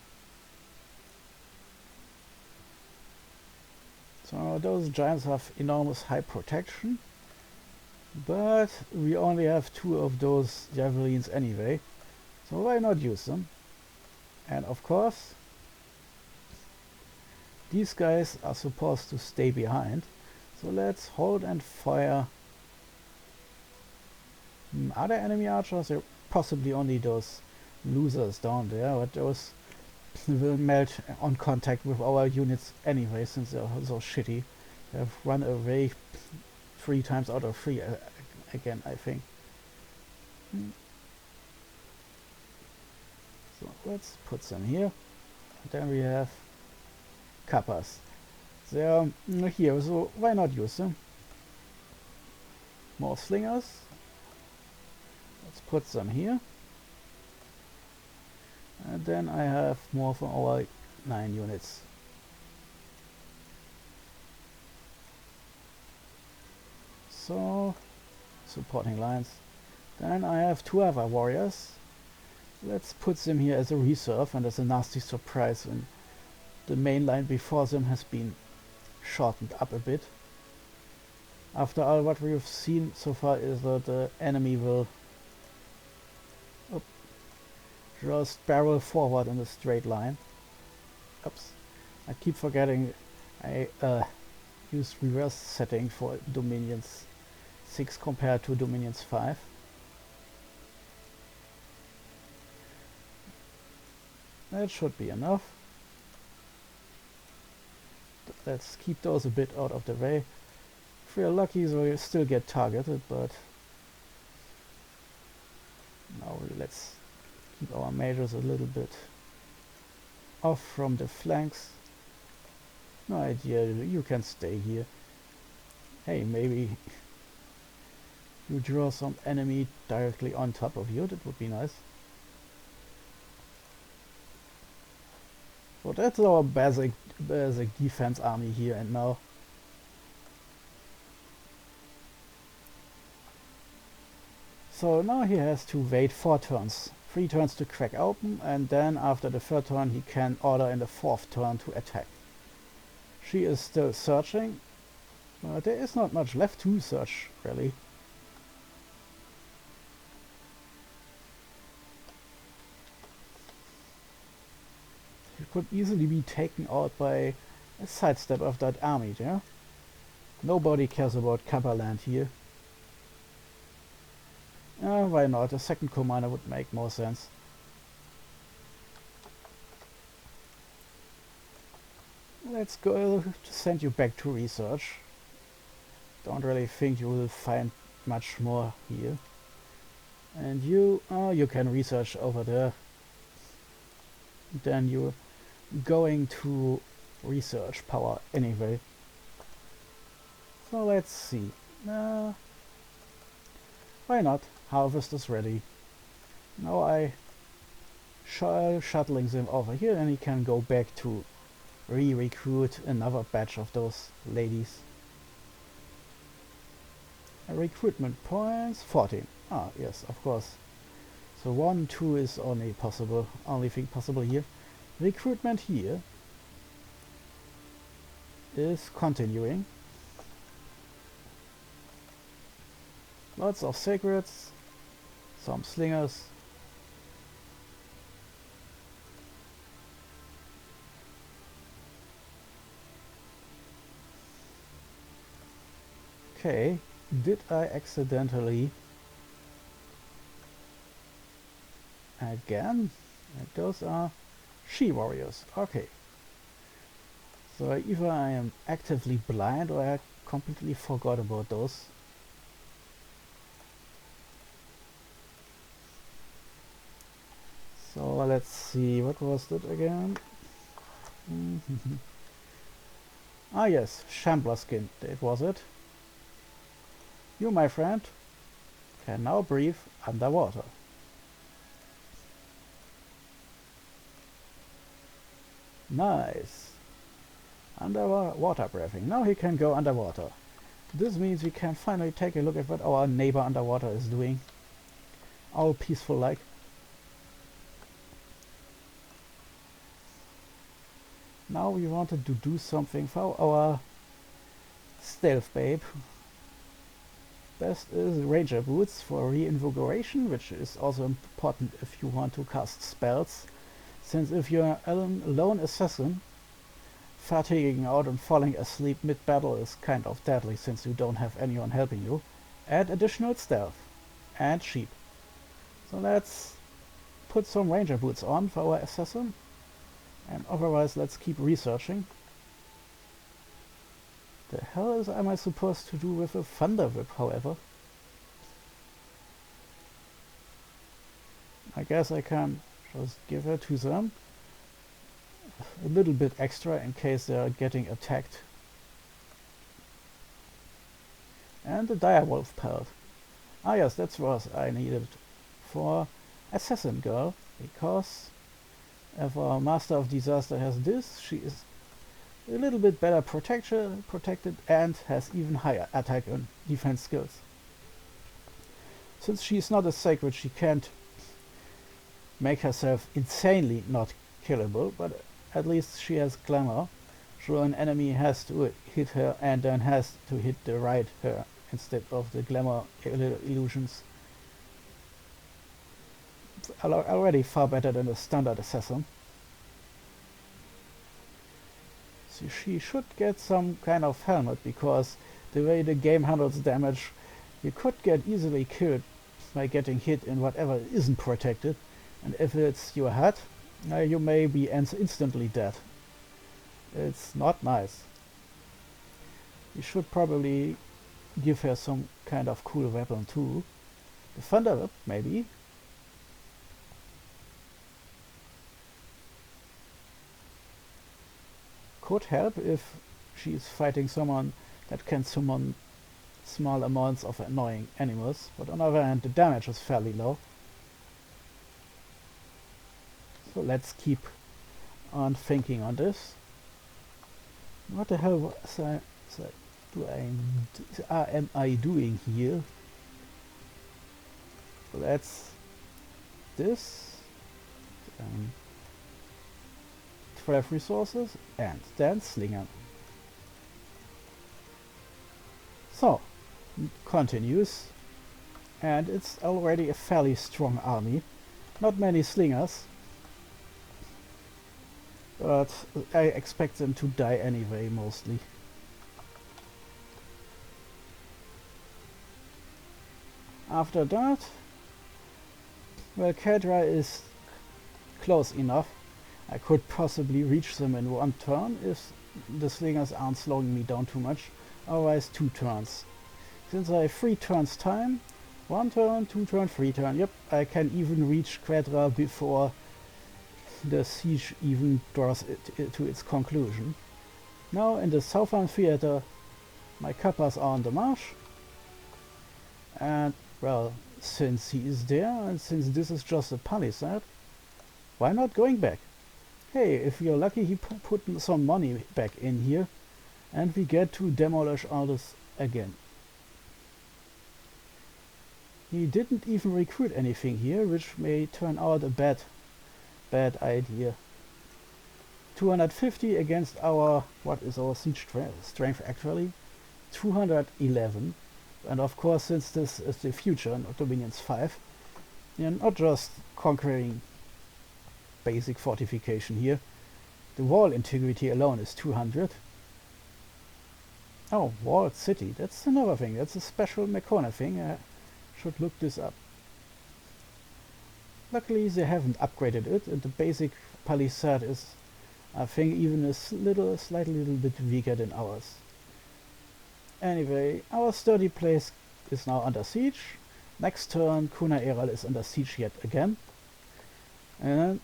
So those giants have enormous high protection, but we only have 2 of those javelins anyway, so why not use them? And of course, these guys are supposed to stay behind, so let's hold and fire. Are there enemy archers? There are possibly only those losers down there, but those will melt on contact with our units anyway, since they're so shitty. They have run away 3 times out of 3 again, I think. So let's put some here. And then we have Kappas. They are here, so why not use them? More slingers. Let's put them here. And then I have more for our 9 units. So, supporting lines. Then I have 2 other warriors. Let's put them here as a reserve and as a nasty surprise when the main line before them has been shortened up a bit. After all, what we've seen so far is that the enemy will just barrel forward in a straight line. Oops, I keep forgetting I used reverse setting for Dominions 6 compared to Dominions 5. That should be enough. Let's keep those a bit out of the way. If we're lucky, we'll still get targeted, but now let's keep our majors a little bit off from the flanks. No idea, you can stay here. Hey, maybe you draw some enemy directly on top of you, that would be nice. So that's our basic defense army here and now. So now he has to wait 4 turns. 3 turns to crack open, and then after the 3rd turn he can order in the 4th turn to attack. She is still searching. There is not much left to search, really. He could easily be taken out by a sidestep of that army there. Nobody cares about Cumberland here. Why not? A second commander would make more sense. Let's go to send you back to research. Don't really think you will find much more here. And you can research over there. Then you're going to research power anyway. So let's see. Why not? Harvest is ready. Now I shuttling them over here, and he can go back to re-recruit another batch of those ladies. Recruitment points 14. Ah, yes, of course. So 1, 2 is only thing possible here. Recruitment here is continuing. Lots of sacreds, some slingers. Okay, did I accidentally again? And those are she warriors. Okay. So either I am actively blind or I completely forgot about those. So let's see, what was that again? Ah yes, Shambler skin, that was it. You, my friend, can now breathe underwater. Nice. Underwater breathing. Now he can go underwater. This means we can finally take a look at what our neighbor underwater is doing. All peaceful like. Now we wanted to do something for our stealth babe. Best is Ranger Boots for reinvigoration, which is also important if you want to cast spells. Since if you're a lone assassin, fatiguing out and falling asleep mid-battle is kind of deadly since you don't have anyone helping you. Add additional stealth and sheep. So let's put some Ranger Boots on for our assassin. And otherwise let's keep researching. The hell am I supposed to do with a thunder whip, however? I guess I can just give it to them. A little bit extra in case they are getting attacked And the direwolf pelt. Ah yes, that's what I needed for Assassin Girl, because if our Master of Disaster has this, she is a little bit better protected and has even higher attack and defense skills. Since she is not a sacred, she can't make herself insanely not killable, but at least she has glamour. So an enemy has to hit her and then has to hit the right her instead of the glamour illusions. It's already far better than the standard assassin. So she should get some kind of helmet, because the way the game handles damage, you could get easily killed by getting hit in whatever isn't protected, and if it's your head, you may be instantly dead. It's not nice. You should probably give her some kind of cool weapon too. The thunder whip, maybe. Could help if she's fighting someone that can summon small amounts of annoying animals, but on the other hand the damage is fairly low. So let's keep on thinking on this. What the hell am I doing here? So that's this. 12 resources and then Slinger. So, continues, and it's already a fairly strong army. Not many slingers, but I expect them to die anyway, mostly. After that, well, Kedra is close enough. I could possibly reach them in one turn if the slingers aren't slowing me down too much, otherwise 2 turns. Since I have 3 turns time, 1 turn, 2 turn, 3 turn, yep, I can even reach Kedra before the siege even draws it to its conclusion. Now in the southern theater, my Kappas are on the march, and well, since he is there and since this is just a palisade, why not going back? Hey, if you're lucky, he put some money back in here, and we get to demolish all this again. He didn't even recruit anything here, which may turn out a bad idea. 250 against our, what is our siege strength actually? 211. And of course, since this is the future, not Dominions 5, you're not just conquering basic fortification here. The wall integrity alone is 200. Oh, walled city, that's another thing. That's a special Mekone thing. I should look this up. Luckily they haven't upgraded it, and the basic palisade is, I think, even a slightly little bit weaker than ours. Anyway, our sturdy place is now under siege. Next turn, Kuna Eral is under siege yet again. And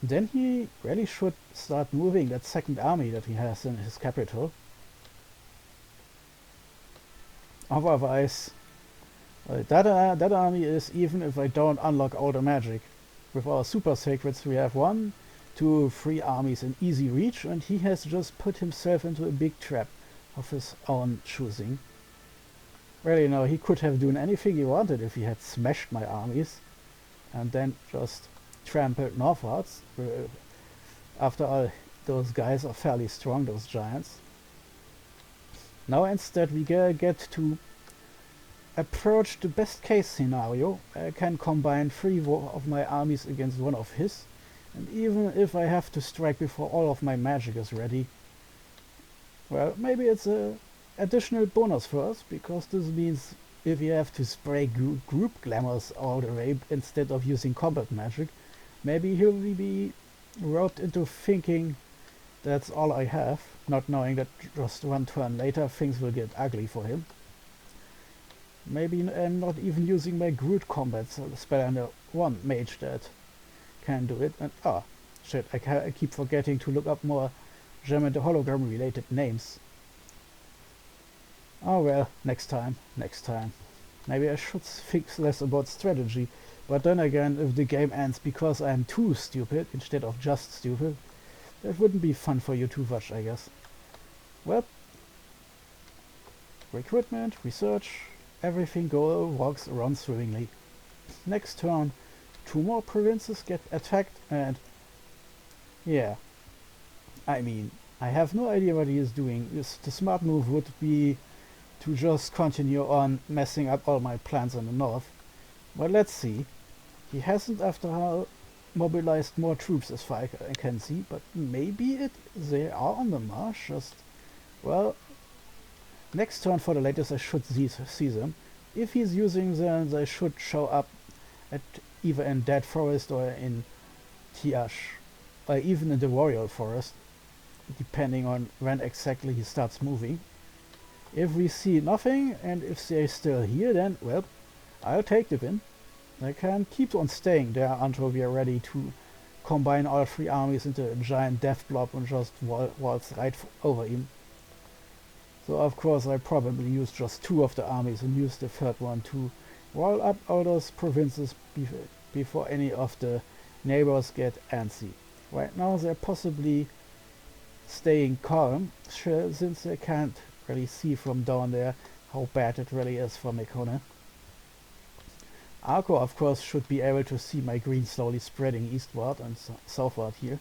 then he really should start moving that second army that he has in his capital. Otherwise, that army is, even if I don't unlock all the magic. With our super sacreds we have 1, 2, 3 armies in easy reach, and he has just put himself into a big trap of his own choosing. Really, no, he could have done anything he wanted if he had smashed my armies and then just trampled northwards. After all, those guys are fairly strong, those giants. Now instead we get to approach the best case scenario. I can combine 3 of my armies against 1 of his, and even if I have to strike before all of my magic is ready, well, maybe it's a additional bonus for us, because this means if you have to spray group glamours all the way instead of using combat magic, maybe he'll be roped into thinking that's all I have, not knowing that just 1 turn later things will get ugly for him. Maybe I'm not even using my Groot combat spell under 1 mage that can do it. And shit, I keep forgetting to look up more German the Hologram related names. Oh well, next time, next time. Maybe I should think less about strategy, but then again, if the game ends because I'm too stupid instead of just stupid, that wouldn't be fun for you to watch, I guess. Well, recruitment, research, everything walks around swimmingly. Next turn, 2 more provinces get attacked and... yeah, I mean, I have no idea what he is doing. The smart move would be to just continue on messing up all my plans in the north. But let's see. He hasn't, after all, mobilized more troops as far as I can see, but maybe they are on the march. Just, well, next turn for the latest I should see them. If he's using them, they should show up at either in Dead Forest or in Tiash, or even in the Royal Forest, depending on when exactly he starts moving. If we see nothing, and if they're still here, then, well, I'll take the win. I can keep on staying there until we are ready to combine all 3 armies into a giant death blob and just waltz right over him. So of course I probably use just 2 of the armies and use the 3rd one to roll up all those provinces before any of the neighbors get antsy. Right now they're possibly staying calm, since they can't really see from down there how bad it really is for Mekone. Arco, of course, should be able to see my green slowly spreading eastward and southward here.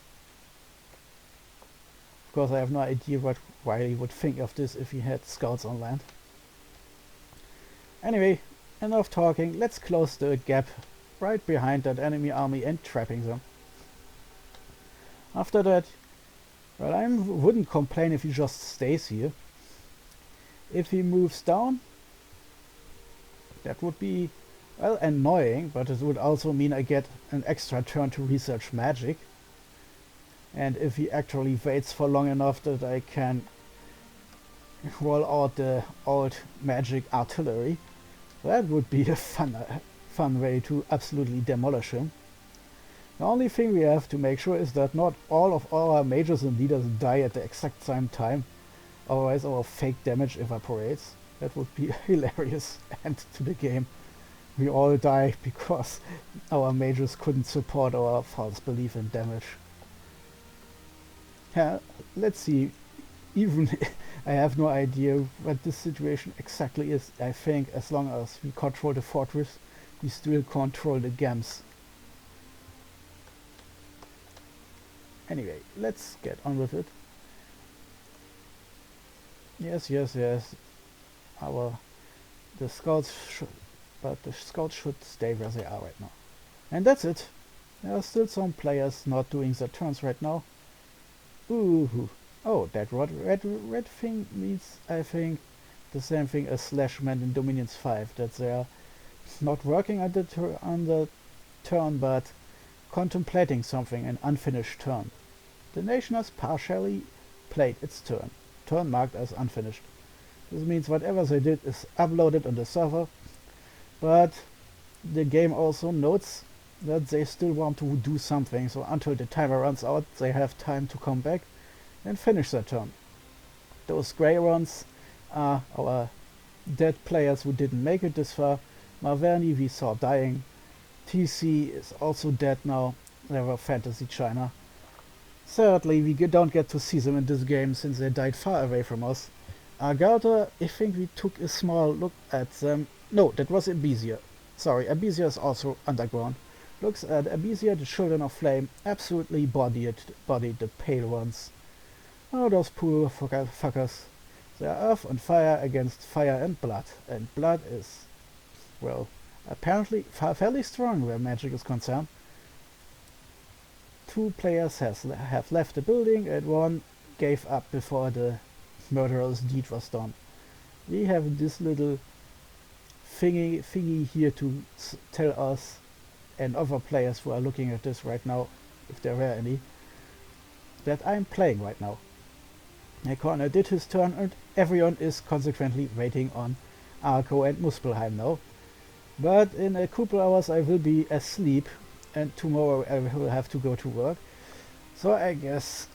Of course, I have no idea what Riley would think of this if he had scouts on land. Anyway, enough talking, let's close the gap right behind that enemy army and trapping them. After that, well, I wouldn't complain if he just stays here. If he moves down, that would be, well, annoying, but it would also mean I get an extra turn to research magic. And if he actually waits for long enough that I can roll out the old magic artillery, that would be a fun way to absolutely demolish him. The only thing we have to make sure is that not all of our mages and leaders die at the exact same time, otherwise our fake damage evaporates. That would be a hilarious end to the game. We all die because our mages couldn't support our false belief in damage. Yeah, let's see. Even I have no idea what this situation exactly is. I think as long as we control the fortress, we still control the gems. Anyway, let's get on with it. Yes. The scouts should stay where they are right now. And that's it. There are still some players not doing their turns right now. Ooh. Oh, that red thing means, I think, the same thing as Slash meant in Dominions 5, that they are not working on the turn, but contemplating something, an unfinished turn. The nation has partially played its turn marked as unfinished. This means whatever they did is uploaded on the server, but the game also notes that they still want to do something, so until the timer runs out, they have time to come back and finish their turn. Those grey ones are our dead players who didn't make it this far. Marverni we saw dying. TC is also dead now. They were Fantasy China. Sadly, we don't get to see them in this game since they died far away from us. Agartha, I think we took a small look at them. No, that was Abysia. Sorry, Abysia is also underground. Looks at Abysia, the Children of Flame, absolutely bodied the pale ones. Oh, those poor fuckers. They are earth and fire against fire and blood. And blood is, well, apparently fairly strong where magic is concerned. 2 players have left the building and 1 gave up before the murderous deed was done. We have this little thingy here to tell us and other players who are looking at this right now, if there were any, that I'm playing right now. Mekone did his turn and everyone is consequently waiting on Arco and Muspelheim now. But in a couple hours I will be asleep and tomorrow I will have to go to work. So I guess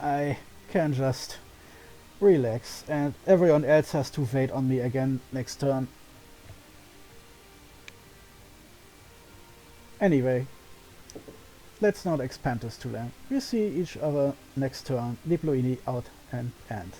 I can just relax, and everyone else has to wait on me again next turn. Anyway, let's not expand this too long. We see each other next turn. Diploini out and end.